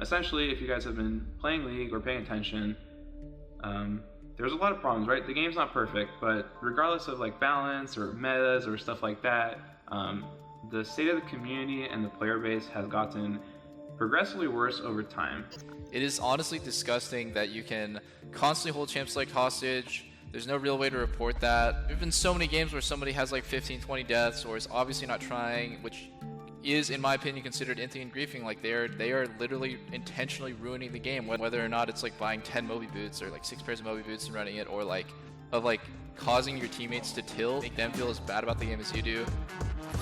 Essentially, if you guys have been playing League or paying attention, there's a lot of problems, right? The game's not perfect, but regardless of like balance or metas or stuff like that, the state of the community and the player base has gotten progressively worse over time. It is honestly disgusting that you can constantly hold champ select hostage. There's no real way to report that. There have been so many games where somebody has like 15, 20 deaths or is obviously not trying, which is, in my opinion, considered inting and griefing. Like they are literally intentionally ruining the game, whether or not it's like buying 10 Moby boots or like 6 pairs of Moby boots and running it, or like causing your teammates to tilt, make them feel as bad about the game as you do.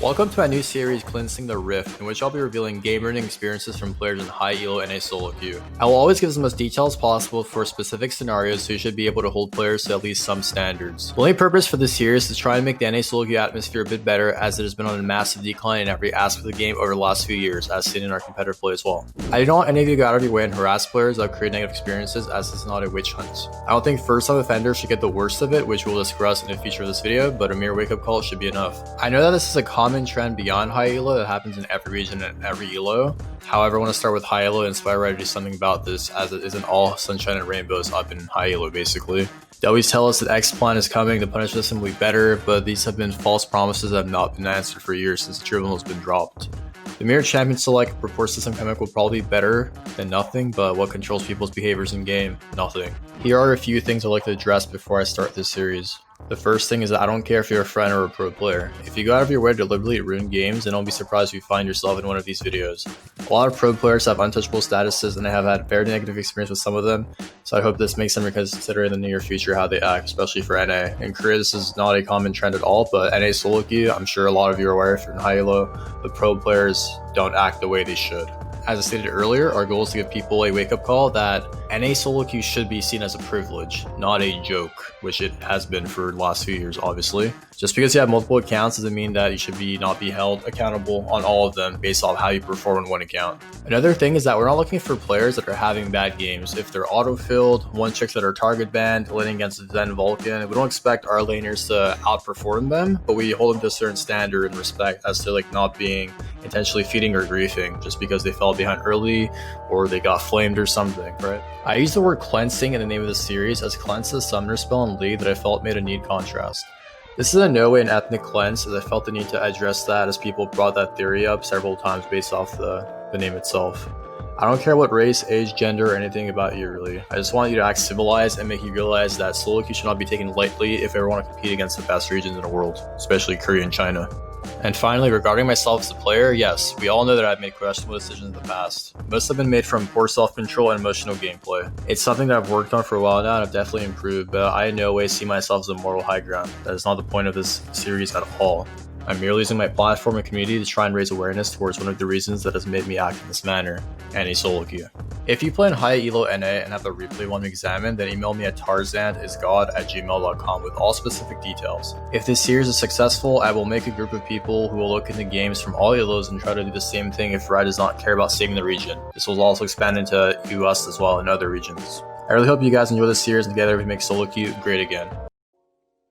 Welcome to my new series, Cleansing the Rift, in which I'll be revealing game-earning experiences from players in high elo NA solo queue. I will always give as much detail as possible for specific scenarios, so you should be able to hold players to at least some standards. The only purpose for this series is to try and make the NA solo queue atmosphere a bit better, as it has been on a massive decline in every aspect of the game over the last few years, as seen in our competitive play as well. I don't want any of you to go out of your way and harass players that create negative experiences, as this is not a witch hunt. I don't think first-time offenders should get the worst of it, which we'll discuss in a feature of this video, but a mere wake-up call should be enough. I know that this is a common trend beyond high elo that happens in every region and every elo. However, I want to start with high elo and inspire to do something about this, as it isn't all sunshine and rainbows up in high elo basically. They always tell us that X plan is coming, the punish system will be better, but these have been false promises that have not been answered for years since the tribunal has been dropped. The mere champion select report system coming will probably be better than nothing, but what controls people's behaviors in game? Nothing. Here are a few things I'd like to address before I start this series. The first thing is that I don't care if you're a friend or a pro player. If you go out of your way to deliberately ruin games, then don't be surprised if you find yourself in one of these videos. A lot of pro players have untouchable statuses, and I have had very negative experience with some of them, so I hope this makes them reconsider in the near future how they act, especially for NA. In Korea, this is not a common trend at all, but NA solo queue, I'm sure a lot of you are aware if you're in high elo, the pro players don't act the way they should. As I stated earlier, our goal is to give people a wake-up call that NA solo queue should be seen as a privilege, not a joke, which it has been for the last few years, obviously. Just because you have multiple accounts doesn't mean that you should not be held accountable on all of them based off how you perform on one account. Another thing is that we're not looking for players that are having bad games. If they're auto-filled, one chicks that are target banned, laning against Zen Vulcan, we don't expect our laners to outperform them, but we hold them to a certain standard and respect as to not being intentionally feeding or griefing just because they fell behind early or they got flamed or something, right? I use the word cleansing in the name of the series as cleanse is a summoner spell in League that I felt made a need contrast. This is in no way an ethnic cleanse, as I felt the need to address that as people brought that theory up several times based off the name itself. I don't care what race, age, gender, or anything about you really. I just want you to act civilized and make you realize that solo queue should not be taken lightly if you ever want to compete against the best regions in the world, especially Korea and China. And finally, regarding myself as a player, yes, we all know that I've made questionable decisions in the past. Most have been made from poor self-control and emotional gameplay. It's something that I've worked on for a while now and I've definitely improved, but I in no way see myself as a moral high ground. That is not the point of this series at all. I'm merely using my platform and community to try and raise awareness towards one of the reasons that has made me act in this manner, NA solo queue. If you play in high elo NA and have a replay you want to examine, then email me at tarzanedisgod@gmail.com with all specific details. If this series is successful, I will make a group of people who will look into games from all elos and try to do the same thing if Riot does not care about saving the region. This will also expand into US as well and other regions. I really hope you guys enjoy this series and together we make solo queue great again.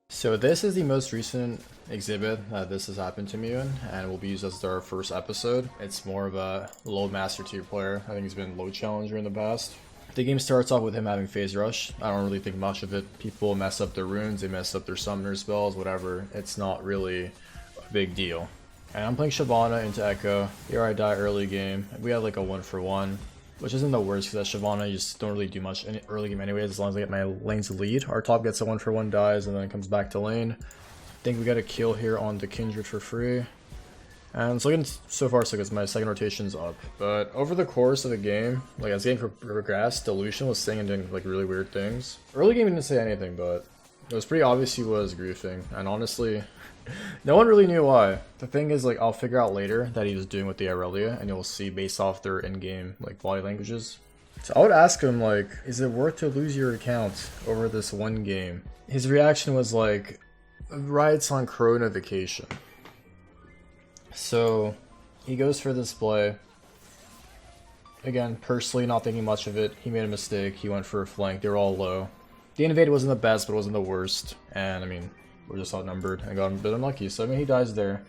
So this is the most recent exhibit that this has happened to me in, and will be used as our first episode. It's more of a low master tier player. I think he's been low challenger in the past. The game starts off with him having phase rush. I don't really think much of it. People mess up their runes, they mess up their summoner spells, whatever. It's not really a big deal. And I'm playing Shyvana into Echo. Here I die early game. We had like a 1-for-1. Which isn't the worst because at Shyvana you just don't really do much in early game anyways as long as I get my lane's lead. Our top gets a 1-for-1, dies, and then it comes back to lane. I think we got a kill here on the Kindred for free. And it's looking so far so good because my second rotation's up. But over the course of the game, as the game progressed, Delusion was saying and doing really weird things. Early game he didn't say anything, but it was pretty obvious he was griefing. And honestly, no one really knew why. The thing is, I'll figure out later that he was doing with the Irelia, and you'll see based off their in-game, body languages. So I would ask him, is it worth to lose your account over this one game? His reaction was Riot's on Corona vacation. So he goes for this play. Again, personally not thinking much of it. He made a mistake. He went for a flank. They were all low. The invade wasn't the best, but it wasn't the worst. And we're just outnumbered and got a bit unlucky. So he dies there.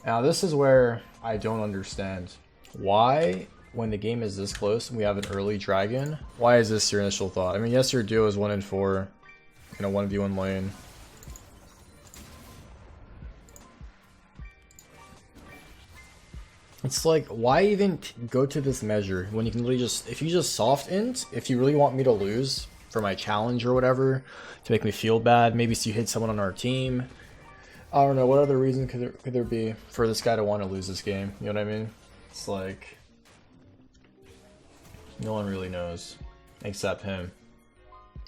Now this is where I don't understand. Why when the game is this close and we have an early dragon, why is this your initial thought? I mean, yes, your duo is 1 in 4 in a 1v1 lane. It's like, why even go to this measure when you can literally just, if you just soft int, if you really want me to lose for my challenge or whatever, to make me feel bad, maybe so you hit someone on our team. I don't know, what other reason could there be for this guy to want to lose this game? You know what I mean? It's like, no one really knows, except him.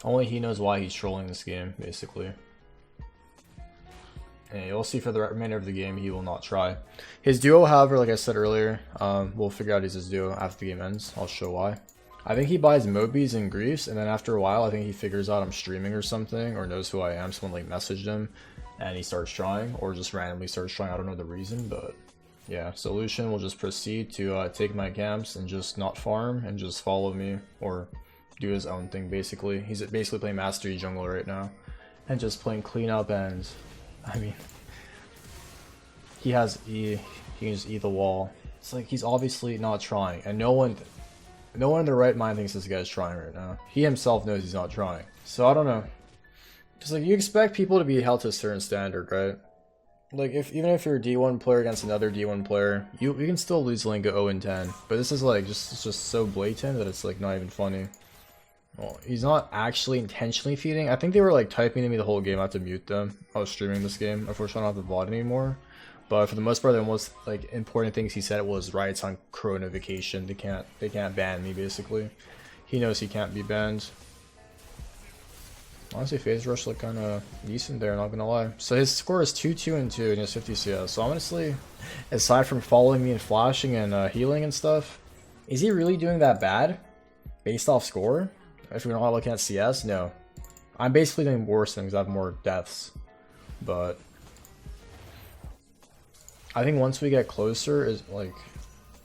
Only he knows why he's trolling this game, basically. And you'll see for the remainder of the game, he will not try. His duo, however, like I said earlier, we'll figure out he's his duo after the game ends. I'll show why. I think he buys Mobies and Griefs, and then after a while, I think he figures out I'm streaming or something, or knows who I am. Someone like messaged him, and he starts trying, or just randomly starts trying. I don't know the reason, but yeah. Solution will just proceed to take my camps and just not farm and just follow me or do his own thing. Basically, he's basically playing Mastery Jungle right now, and just playing cleanup. And I mean, he has E. He can just eat the wall. It's like he's obviously not trying, and no one in their right mind thinks this guy's trying right now. He himself knows he's not trying. So I don't know. Because like you expect people to be held to a certain standard, right? Like even if you're a D1 player against another D1 player, you can still lose lane, go 0 and 10. But this is like it's just so blatant that it's like not even funny. Well, he's not actually intentionally feeding. I think they were like typing to me the whole game. I had to mute them. I was streaming this game. Unfortunately, I don't have the VOD anymore. But for the most part, the most like important things he said was riots on Crow notification. They can't ban me basically. He knows he can't be banned. Honestly, phase rush looked kind of decent there, not gonna lie. So his score is 2-2 and 2 and he has 50 CS. So honestly, aside from following me and flashing and healing and stuff, is he really doing that bad based off score? If we're not looking at CS, no. I'm basically doing worse things. I have more deaths, but I think once we get closer, is like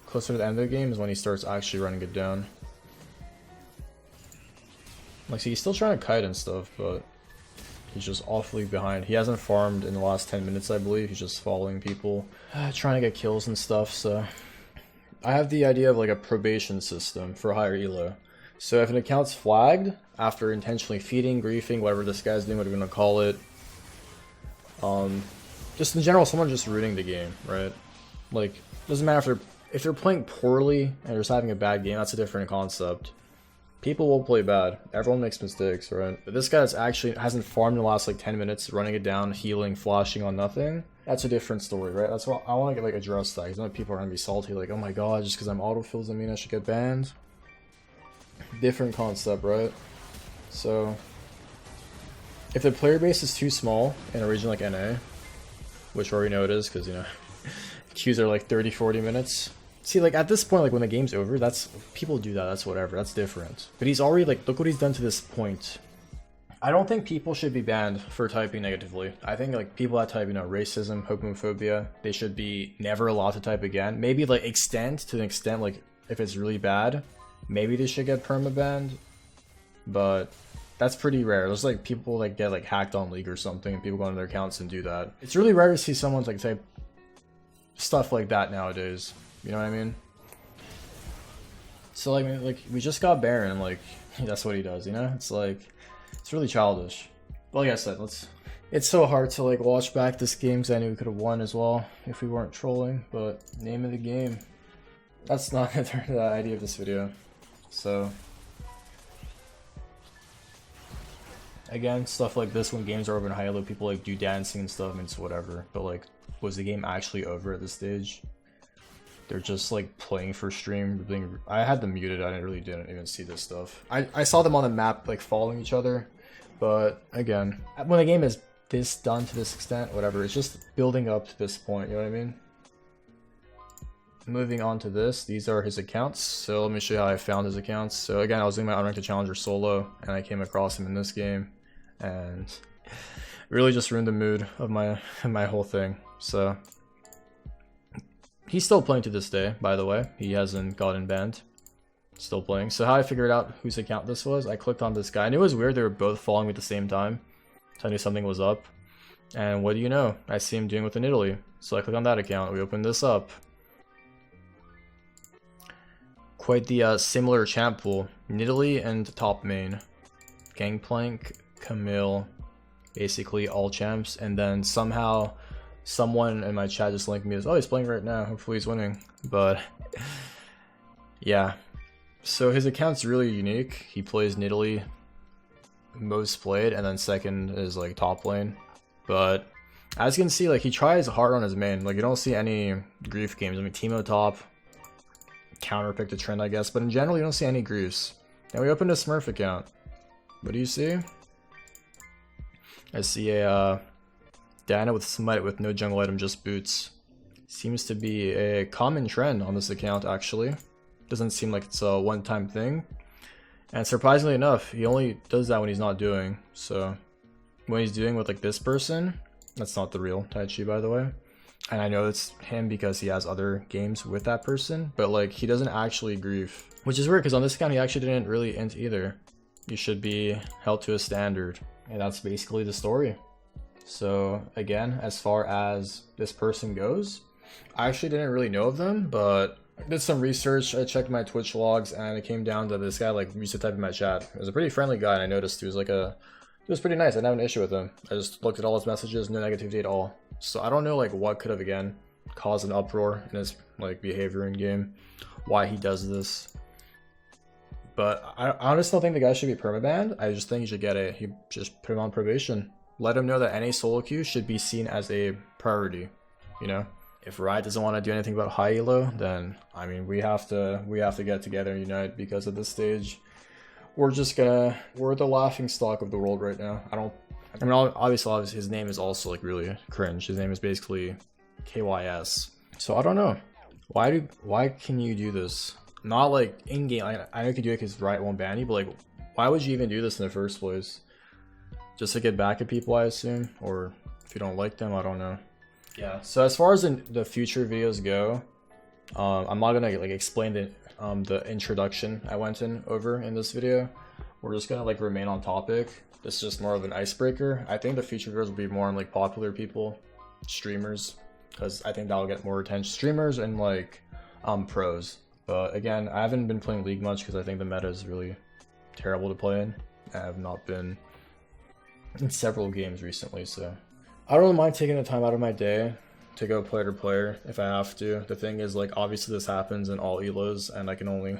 closer to the end of the game, is when he starts actually running it down. Like, see, he's still trying to kite and stuff, but he's just awfully behind. He hasn't farmed in the last 10 minutes, I believe. He's just following people, trying to get kills and stuff. So I have the idea of like a probation system for higher elo. So if an account's flagged after intentionally feeding, griefing, whatever this guy's doing, whatever we're gonna call it, just in general, someone just ruining the game, right? Like, doesn't matter if they're playing poorly and they're just having a bad game. That's a different concept. People will play bad. Everyone makes mistakes, right? But this guy's actually hasn't farmed in the last like 10 minutes, running it down, healing, flashing on nothing. That's a different story, right? That's what I want to get like addressed that. Because I know people are gonna be salty, like, oh my god, just because I'm autofill doesn't mean I should get banned. Different concept, right? So if the player base is too small in a region like NA, which we already know it is, because you know queues are like 30-40 minutes. See, like at this point, like when the game's over, that's people do that, that's whatever, that's different. But he's already like, look what he's done to this point. I don't think people should be banned for typing negatively. I think like people that type, you know, racism, homophobia, they should be never allowed to type again. Maybe like extend to an extent, like if it's really bad, maybe they should get perma-banned. But that's pretty rare. There's like people that get like hacked on League or something, and people go on their accounts and do that. It's really rare to see someone like type stuff like that nowadays. You know what I mean? So like we just got Baron, like that's what he does, you know? It's like, it's really childish. But like I said, it's so hard to like watch back this game because I knew we could have won as well if we weren't trolling, but name of the game. That's not the idea of this video. So again, stuff like this when games are over in high elo, people like do dancing and stuff, and it's whatever. But like, was the game actually over at this stage? They're just like playing for stream. I had them muted. I didn't even see this stuff. I saw them on the map like following each other, but again, when the game is this done to this extent, whatever, it's just building up to this point. You know what I mean? Moving on to this, these are his accounts. So let me show you how I found his accounts. So again, I was doing my unranked challenger solo, and I came across him in this game, and really just ruined the mood of my whole thing. So he's still playing to this day, by the way. He hasn't gotten banned. Still playing. So how I figured out whose account this was, I clicked on this guy. I knew it was weird, they were both following me at the same time. So I knew something was up. And what do you know? I see him doing with the NIDALEE. So I click on that account, we open this up. quite the similar champ pool. NIDALEE and top main. Gangplank, Camille, basically all champs, and then somehow someone in my chat just linked me as, oh, he's playing right now, hopefully he's winning. But yeah, so his account's really unique. He plays NIDALEE most played, and then second is like top lane. But as you can see, like, he tries hard on his main. Like, you don't see any grief games. I mean, Teemo top, counterpick the trend, I guess, but in general you don't see any griefs. And we opened a Smurf account. What do you see? I see a Diana with Smite with no jungle item, just boots. Seems to be a common trend on this account, actually. Doesn't seem like it's a one-time thing. And surprisingly enough, he only does that when he's not doing. So when he's doing with like this person, that's not the real Taichi, by the way. And I know it's him because he has other games with that person, but like, he doesn't actually grief. Which is weird, because on this account he actually didn't really int either. You should be held to a standard. And that's basically the story. So again, as far as this person goes, I actually didn't really know of them, but I did some research. I checked my Twitch logs, and it came down to this guy like used to type in my chat. It was a pretty friendly guy, and I noticed he was like he was pretty nice. I didn't have an issue with him. I just looked at all his messages, no negativity at all. So I don't know like what could have again caused an uproar in his like behavior in game, why he does this. But I honestly don't think the guy should be permabanned. I just think he should he just put him on probation. Let him know that any solo queue should be seen as a priority, you know? If Riot doesn't want to do anything about high elo, then I mean we have to get together and unite, because at this stage we're the laughing stock of the world right now. I mean obviously his name is also like really cringe. His name is basically KYS. So I don't know. Why can you do this? Not like in game. I know you can do it because Riot won't ban you, but like, why would you even do this in the first place? Just to get back at people, I assume, or if you don't like them, I don't know. Yeah. So as far as the future videos go, I'm not gonna like explain the introduction I went over in this video. We're just gonna like remain on topic. This is just more of an icebreaker. I think the future videos will be more on like popular people, streamers, because I think that'll get more attention. Streamers and like pros. But again, I haven't been playing League much because I think the meta is really terrible to play in. I have not been in several games recently, so I don't mind taking the time out of my day to go player to player if I have to. The thing is, like, obviously this happens in all elos, and I can only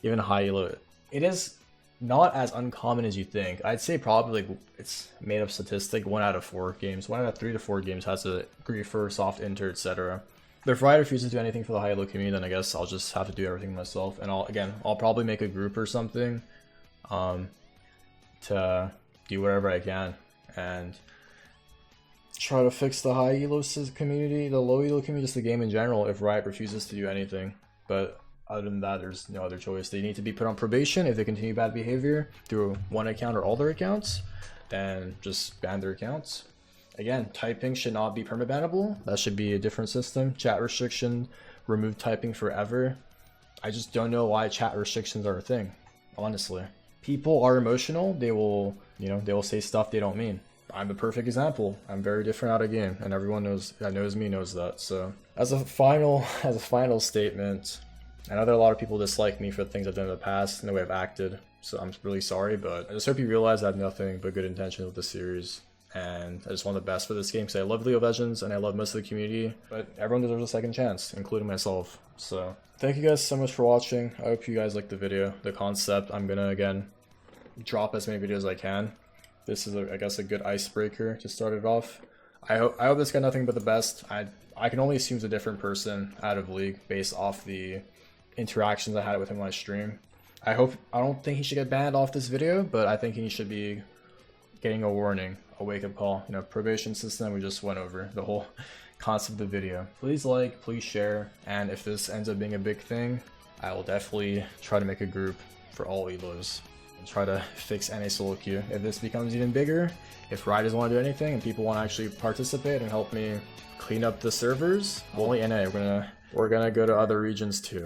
even high elo. It is not as uncommon as you think. I'd say probably like, it's made up statistic, 1 out of 4 games, 1 out of 3 to 4 games has a griefer, soft inter, etc. But if Riot refuses to do anything for the high elo community, then I guess I'll just have to do everything myself. And I'll probably make a group or something to do whatever I can and try to fix the high elo community, the low elo community, just the game in general, if Riot refuses to do anything. But other than that, there's no other choice. They need to be put on probation if they continue bad behavior through one account or all their accounts, then just ban their accounts. Again, typing should not be permabannable. That should be a different system. Chat restriction, remove typing forever. I just don't know why chat restrictions are a thing, honestly. People are emotional. They will, they will say stuff they don't mean. I'm a perfect example. I'm very different out of game, and everyone that knows me knows that. So, as a final statement, I know that a lot of people dislike me for the things I've done in the past and the way I've acted. So I'm really sorry, but I just hope you realize I have nothing but good intentions with the series. And I just want the best for this game because I love League of Legends and I love most of the community, but everyone deserves a second chance, including myself. So thank you guys so much for watching. I hope you guys liked the video, the concept. I'm gonna again drop as many videos as I can. This is I guess a good icebreaker to start it off. I hope this got nothing but the best. I can only assume he's a different person out of League based off the interactions I had with him on my stream. I don't think he should get banned off this video, but I think he should be getting a warning, a wake-up call. Probation system, we just went over the whole concept of the video. Please like, please share, and if this ends up being a big thing, I will definitely try to make a group for all elos and try to fix NA solo queue. If this becomes even bigger, if Riot doesn't want to do anything and people want to actually participate and help me clean up the servers, only NA, we're gonna go to other regions too.